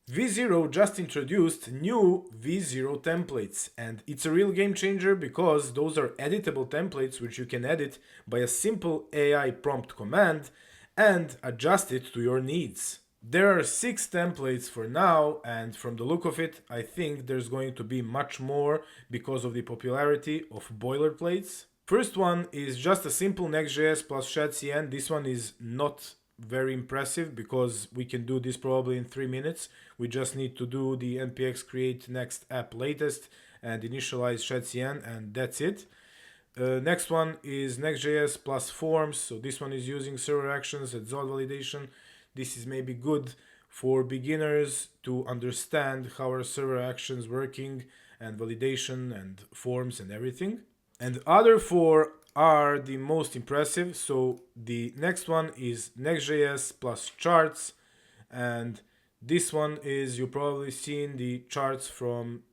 V0 just introduced new V0 templates, and it's a real game changer because those are editable templates which you can edit by a simple AI prompt command and adjust it to your needs. There are 6 templates for now, and from the look of it, I think there's going to be much more because of the popularity of boilerplates. First one is just a simple Next.js plus shadcn. This one is not very impressive because we can do this probably in 3 minutes. We just need to do the npx create next app latest and initialize shadcn, and that's it. Next one is Next.js plus forms. So this one is using server actions and zone validation. This is maybe good for beginners to understand how are server actions working and validation and forms and everything. And the other 4 are the most impressive. So the next one is Next.js plus charts, and this one is, you probably seen the charts from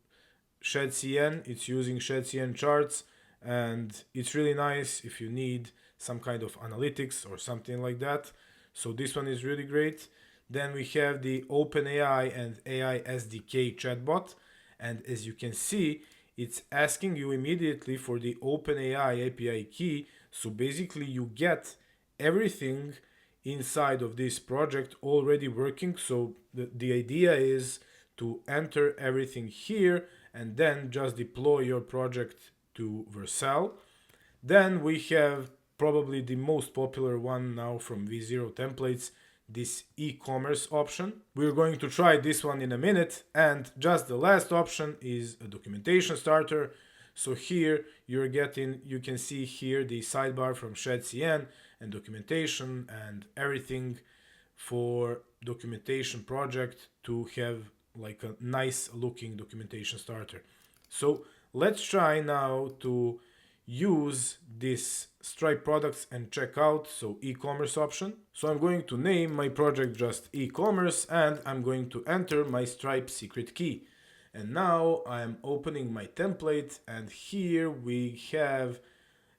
shadcn. It's using shadcn charts, and it's really nice if you need some kind of analytics or something like that. So this one is really great. Then we have the OpenAI and AI SDK chatbot, and as you can see, it's asking you immediately for the OpenAI API key. So basically you get everything inside of this project already working. So the idea is to enter everything here and then just deploy your project to Vercel. Then we have probably the most popular one now from V0 templates, this e-commerce option. We're going to try this one in a minute, and just the last option is a documentation starter. So here you can see here the sidebar from shadcn and documentation and everything for documentation project to have like a nice looking documentation starter. So let's try now to use this Stripe products and check out, so e-commerce option. So I'm going to name my project just e-commerce, and I'm going to enter my Stripe secret key. And now I'm opening my template, and here we have,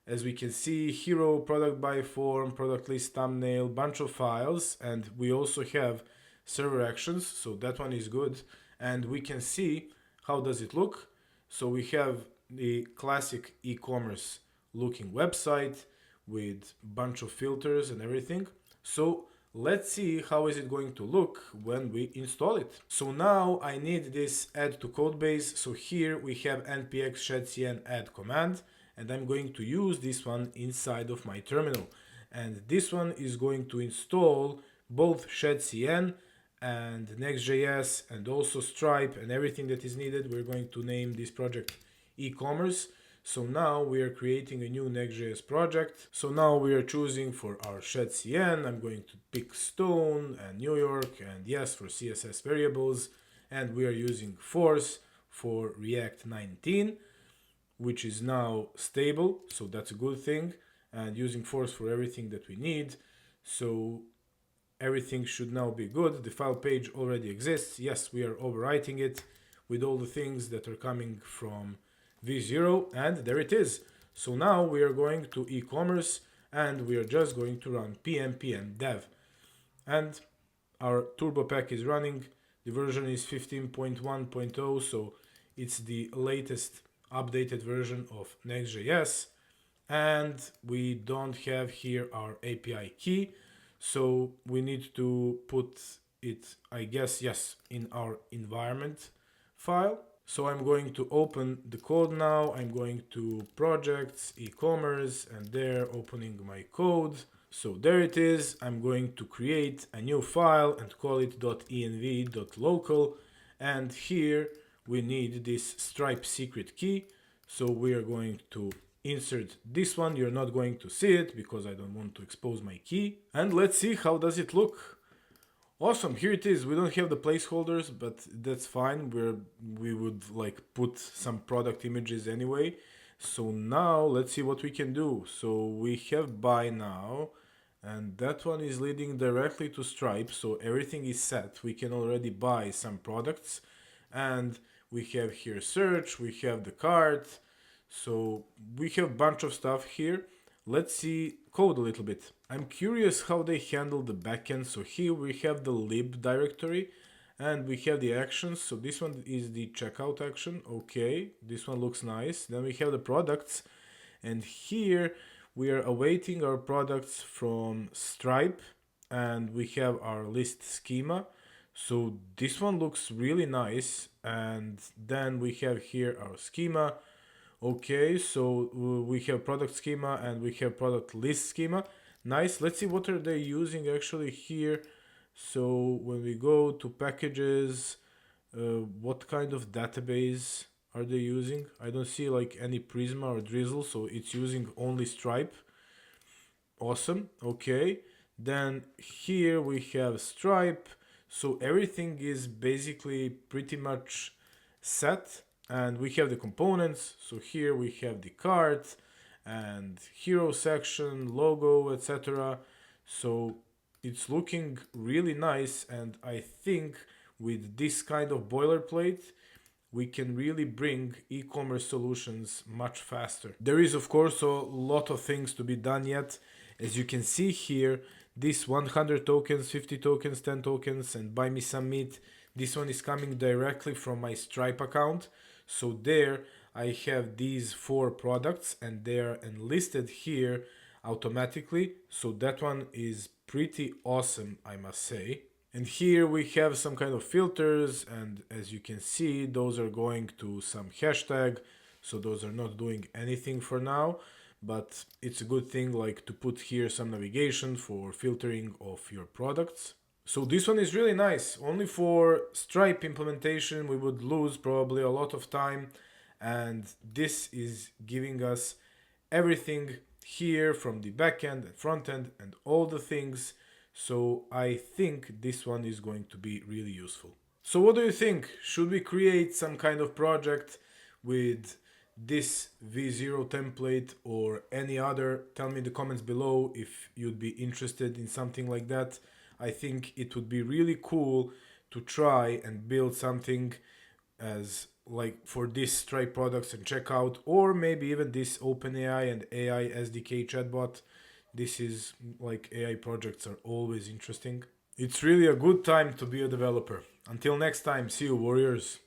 as we can see, hero, product by form, product list, thumbnail, bunch of files, and we also have server actions, so that one is good. And we can see how does it look. So we have the classic e-commerce looking website with bunch of filters and everything. So let's see how is it going to look when we install it. So now I need this add to code base. So here we have npx shadcn add command, and I'm going to use this one inside of my terminal. And this one is going to install both shadcn and Next.js and also Stripe and everything that is needed. We're going to name this project e-commerce. So now we are creating a new Next.js project. So now we are choosing for our shadcn. I'm going to pick Stone and New York and yes for CSS variables. And we are using Force for React 19, which is now stable. So that's a good thing. And using Force for everything that we need. So everything should now be good. The file page already exists. Yes, we are overwriting it with all the things that are coming from V0, and there it is. So now we are going to e-commerce, and we are just going to run pm dev. And our turbo pack is running. The version is 15.1.0, so it's the latest updated version of Next.js. And we don't have here our API key. So we need to put it, I guess, yes, in our environment file. So I'm going to open the code now. I'm going to projects, e-commerce, and there opening my code. So there it is. I'm going to create a new file and call it .env.local. And here we need this Stripe secret key. So we are going to insert this one. You're not going to see it because I don't want to expose my key. And let's see how does it look. Awesome, here it is. We don't have the placeholders, but that's fine. We would like put some product images anyway. So now let's see what we can do. So we have buy now, and that one is leading directly to Stripe. So everything is set. We can already buy some products, and we have here search, we have the cart. So we have a bunch of stuff here. Let's see code a little bit. I'm curious how they handle the backend. So here we have the lib directory, And we have the actions. So this one is the checkout action. Okay, this one looks nice. Then we have the products, and here we are awaiting our products from Stripe, and we have our list schema. So this one looks really nice. And then we have here our schema. Okay, so we have product schema and we have product list schema. Nice. Let's see what are they using actually here. So when we go to packages, what kind of database are they using? I don't see like any Prisma or Drizzle, so it's using only Stripe. Awesome. Okay. Then here we have Stripe. So everything is basically pretty much set, and we have the components. So here we have the cart and hero section, logo, etc. So it's looking really nice, and I think with this kind of boilerplate we can really bring e-commerce solutions much faster. There is of course a lot of things to be done yet. As you can see here, this 100 tokens, 50 tokens, 10 tokens, and buy me some meat, this one is coming directly from my Stripe account. So there I have these 4 products and they are enlisted here automatically. So that one is pretty awesome, I must say. And here we have some kind of filters, and as you can see, those are going to some hashtag. So those are not doing anything for now, but it's a good thing like to put here some navigation for filtering of your products. So this one is really nice. Only for Stripe implementation we would lose probably a lot of time, and this is giving us everything here from the backend and front end and all the things. So I think this one is going to be really useful. So what do you think? Should we create some kind of project with this V0 template or any other? Tell me in the comments below if you'd be interested in something like that. I think it would be really cool to try and build something as like for this Stripe products and checkout, or maybe even this OpenAI and AI SDK chatbot. This is like AI projects are always interesting. It's really a good time to be a developer. Until next time, see you warriors.